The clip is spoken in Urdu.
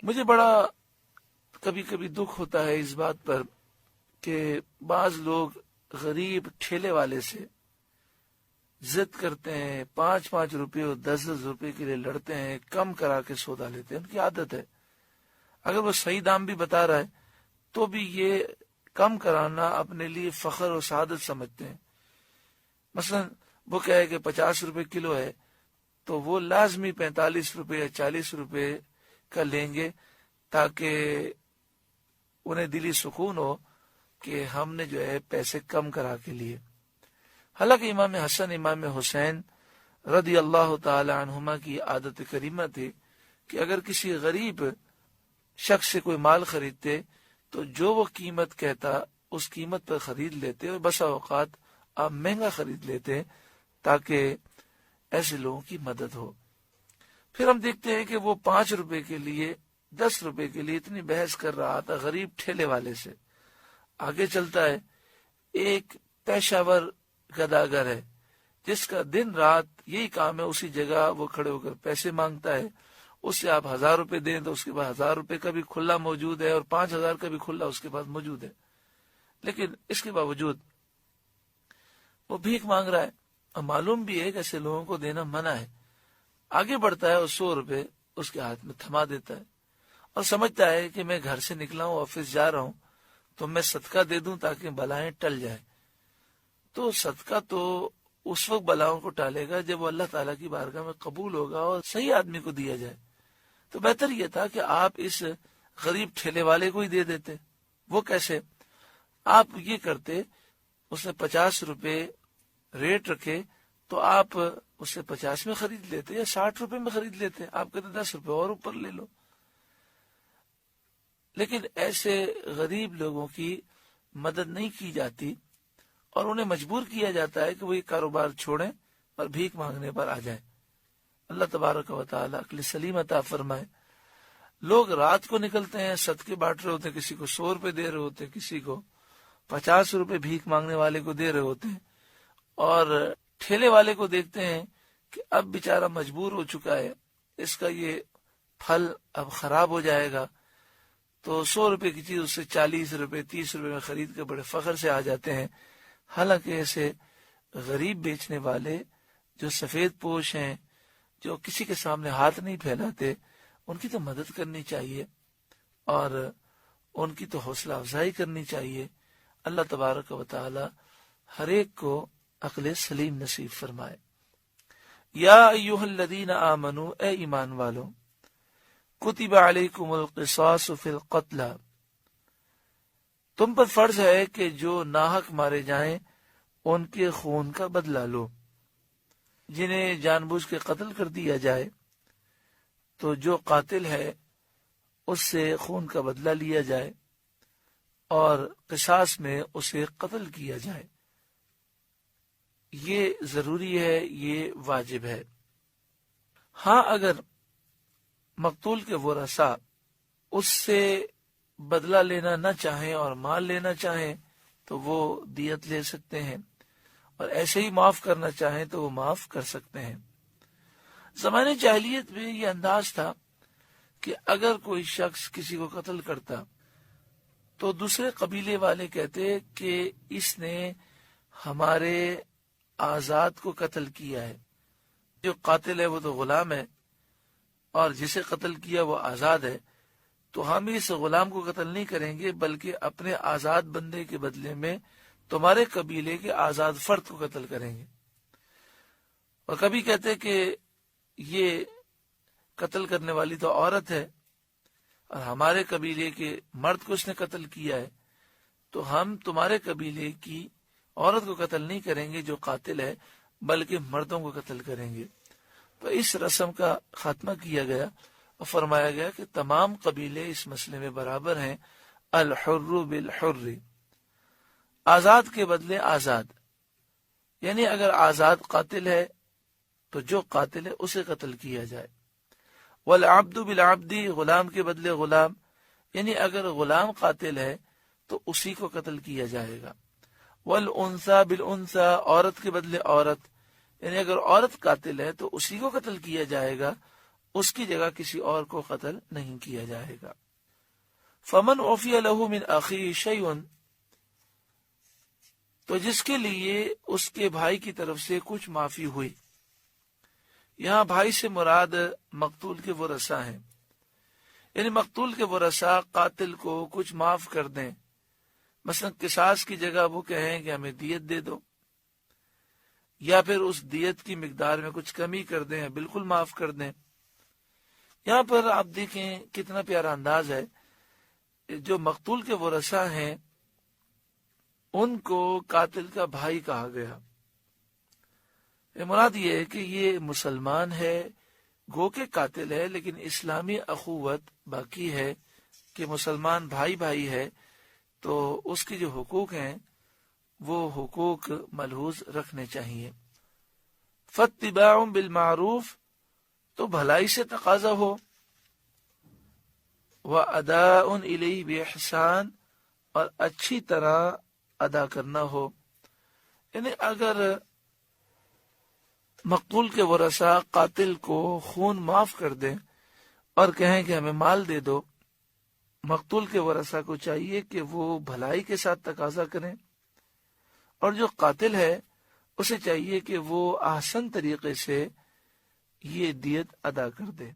مجھے بڑا کبھی کبھی دکھ ہوتا ہے اس بات پر کہ بعض لوگ غریب ٹھیلے والے سے ضد کرتے ہیں، 5 روپے اور 10 روپے کے لیے لڑتے ہیں، کم کرا کے سودا لیتے ہیں. ان کی عادت ہے. اگر وہ صحیح دام بھی بتا رہا ہے تو بھی یہ کم کرانا اپنے لیے فخر اور سعادت سمجھتے ہیں. مثلا وہ کہے کہ 50 روپے کلو ہے تو وہ لازمی 45 روپے یا 40 روپے کا لیں گے تاکہ انہیں دلی سکون ہو کہ ہم نے جو ہے پیسے کم کرا کے لیے. حالانکہ امام حسن امام حسین رضی اللہ تعالی عنہما کی عادت کریمہ تھی کہ اگر کسی غریب شخص سے کوئی مال خریدتے تو جو وہ قیمت کہتا اس قیمت پر خرید لیتے، اور بسا اوقات آپ مہنگا خرید لیتے تاکہ ایسے لوگوں کی مدد ہو. پھر ہم دیکھتے ہیں کہ وہ 5 روپے کے لیے 10 روپے کے لیے اتنی بحث کر رہا تھا غریب ٹھیلے والے سے. آگے چلتا ہے ایک پیشہ ور گداگر ہے جس کا دن رات یہی کام ہے، اسی جگہ وہ کھڑے ہو کر پیسے مانگتا ہے. اس سے آپ 1000 روپے دیں تو اس کے پاس 1000 روپے کا بھی کھلا موجود ہے اور 5000 کا بھی کھلا اس کے پاس موجود ہے. لیکن اس کے باوجود وہ بھیک مانگ رہا ہے اور معلوم بھی ہے کہ ایسے لوگوں کو دینا منع ہے. آگے بڑھتا ہے اور 100 روپے اس کے ہاتھ میں تھما دیتا ہے اور سمجھتا ہے کہ میں گھر سے نکلا ہوں، آفس جا رہا ہوں تو میں صدقہ دے دوں تاکہ بلائیں ٹل جائیں. تو صدقہ تو اس وقت بلاؤں کو ٹالے گا جب وہ اللہ تعالیٰ کی بارگاہ میں قبول ہوگا اور صحیح آدمی کو دیا جائے. تو بہتر یہ تھا کہ آپ اس غریب ٹھیلے والے کو ہی دے دیتے. وہ کیسے؟ آپ یہ کرتے، اس نے 50 روپے ریٹ رکھے تو آپ اس سے 50 میں خرید لیتے یا 60 روپے میں خرید لیتے. آپ کہتے 10 روپے اور اوپر لے لو. لیکن ایسے غریب لوگوں کی مدد نہیں کی جاتی اور انہیں مجبور کیا جاتا ہے کہ وہ یہ کاروبار چھوڑیں اور بھیک مانگنے پر آ جائیں. اللہ تبارک و تعالیٰ عقل سلیم عطا فرمائے. لوگ رات کو نکلتے ہیں، صدقے بانٹ رہے ہوتے ہیں، کسی کو 100 روپے دے رہے ہوتے ہیں، کسی کو 50 روپے بھیک مانگنے والے کو دے رہے ہوتے ہیں، اور ٹھیلے والے کو دیکھتے ہیں کہ اب بیچارہ مجبور ہو چکا ہے، اس کا یہ پھل اب خراب ہو جائے گا، تو 100 روپے کی چیز اس سے 40 روپے 30 روپے میں خرید کے بڑے فخر سے آ جاتے ہیں. حالانکہ ایسے غریب بیچنے والے جو سفید پوش ہیں، جو کسی کے سامنے ہاتھ نہیں پھیلاتے، ان کی تو مدد کرنی چاہیے اور ان کی تو حوصلہ افزائی کرنی چاہیے. اللہ تبارک و تعالی ہر ایک کو عقل سلیم نصیب فرمائے. یا ایھا الذین آمنوا، اے ایمان والو، کتب علیکم القصاص فی القتل، تم پر فرض ہے کہ جو ناحق مارے جائیں ان کے خون کا بدلہ لو. جنہیں جان بوجھ کے قتل کر دیا جائے تو جو قاتل ہے اس سے خون کا بدلہ لیا جائے اور قصاص میں اسے قتل کیا جائے. یہ ضروری ہے، یہ واجب ہے. ہاں اگر مقتول کے ورثاء اس سے بدلہ لینا نہ چاہیں اور مال لینا چاہیں تو وہ دیت لے سکتے ہیں، اور ایسے ہی معاف کرنا چاہیں تو وہ معاف کر سکتے ہیں. زمانے جاہلیت میں یہ انداز تھا کہ اگر کوئی شخص کسی کو قتل کرتا تو دوسرے قبیلے والے کہتے کہ اس نے ہمارے آزاد کو قتل کیا ہے. جو قاتل ہے وہ تو غلام ہے اور جسے قتل کیا وہ آزاد ہے، تو ہم اس غلام کو قتل نہیں کریں گے بلکہ اپنے آزاد بندے کے بدلے میں تمہارے قبیلے کے آزاد فرد کو قتل کریں گے. اور کبھی کہتے کہ یہ قتل کرنے والی تو عورت ہے اور ہمارے قبیلے کے مرد کو اس نے قتل کیا ہے، تو ہم تمہارے قبیلے کی عورت کو قتل نہیں کریں گے جو قاتل ہے بلکہ مردوں کو قتل کریں گے. تو اس رسم کا خاتمہ کیا گیا اور فرمایا گیا کہ تمام قبیلے اس مسئلے میں برابر ہیں. الحر بالحر، آزاد کے بدلے آزاد، یعنی اگر آزاد قاتل ہے تو جو قاتل ہے اسے قتل کیا جائے. والعبد بالعبد، غلام کے بدلے غلام، یعنی اگر غلام قاتل ہے تو اسی کو قتل کیا جائے گا. والانثى بالانثى، عورت کے بدلے عورت، یعنی اگر عورت قاتل ہے تو اسی کو قتل کیا جائے گا اس کی جگہ کسی اور کو قتل نہیں کیا جائے گا۔ فمن عفی لہ من اخیہ شیء، تو جس کے لیے اس کے بھائی کی طرف سے کچھ معافی ہوئی، یہاں بھائی سے مراد مقتول کے ورثاء ہیں، یعنی مقتول کے ورثاء قاتل کو کچھ معاف کر دیں، مثلا قصاص کی جگہ وہ کہیں کہ ہمیں دیت دے دو، یا پھر اس دیت کی مقدار میں کچھ کمی کر دیں، بالکل معاف کر دیں۔ یہاں پر آپ دیکھیں کتنا پیارا انداز ہے، جو مقتول کے ورثاء ہیں ان کو قاتل کا بھائی کہا گیا۔ مراد یہ ہے کہ یہ مسلمان ہے، گو کے قاتل ہے، لیکن اسلامی اخوت باقی ہے کہ مسلمان بھائی بھائی ہے، تو اس کے جو حقوق ہیں وہ حقوق ملحوظ رکھنے چاہیے۔ فاتباع بالمعروف، تو بھلائی سے تقاضا ہو، واداء الیہ باحسان، اور اچھی طرح ادا کرنا ہو۔ یعنی اگر مقتول کے ورثاء قاتل کو خون معاف کر دیں اور کہیں کہ ہمیں مال دے دو، مقتول کے ورثاء کو چاہیے کہ وہ بھلائی کے ساتھ تقاضا کریں، اور جو قاتل ہے اسے چاہیے کہ وہ احسن طریقے سے یہ دیت ادا کر دے۔